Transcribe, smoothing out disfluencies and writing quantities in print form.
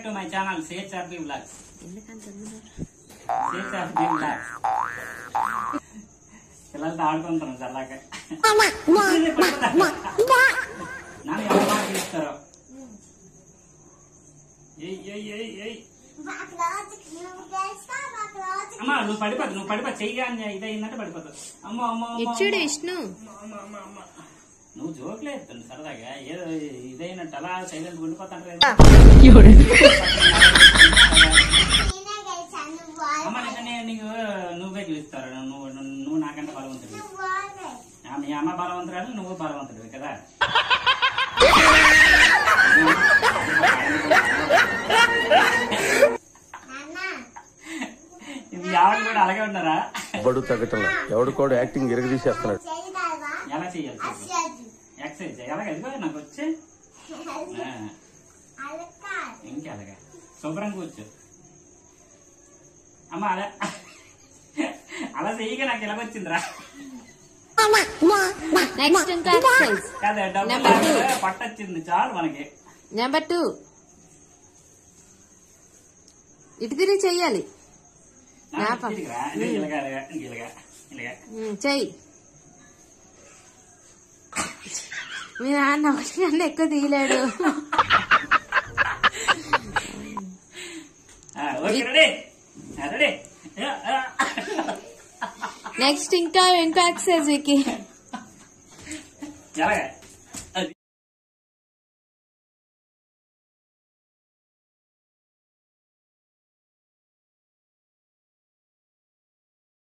to my channel, CHRB Vlogs. CHRB Vlogs. పిల్లలతో ఆడుకుంటున్నాం చల్లాక. నాన్న ఎవరు మాట తీస్తారో. అమ్మా నువ్వు పడిపోదు చెయ్యి ఇదయిందంటే పడిపోతావు. అమ్మా అమ్మ ఇచ్చుడు విష్ణు నువ్వు జోకులేదు సరదాగా ఏదో ఇదైనట్టు అలా సైలెంట్ ఉండిపోతాను. అమ్మ నీకు నువ్వే చూస్తారు. నువ్వు నాకంటే బలవంతుడు. మీ అమ్మ బలవంతురాలు నువ్వు బలవంతుడివి కదా. ఎవరు కూడా అలాగే ఉన్నారా? బడు తగ్గటం ఎవడు కూడా యాక్టింగ్ ఎరగదీసేస్తున్నాడు. ఎలా చెయ్యాలి ఎక్సర్సైజ్ ఎలాగ అదిగో నాకు వచ్చే ఇంకెలాగా శుభ్రం కూర్చో. అమ్మ అలా అలా చెయ్యగా నాకు ఎలాగొచ్చిందిరా. కదా డబ్బు పట్టొచ్చింది చాలు మనకి. నెంబర్ 2 ఇటు తిరిగి చెయ్యాలి. చెయ్యి మీ నాన్న ఒకటి ఎక్కువ తీయలేడు. నెక్స్ట్ ఇంకా ఎక్సర్సైజ్ కి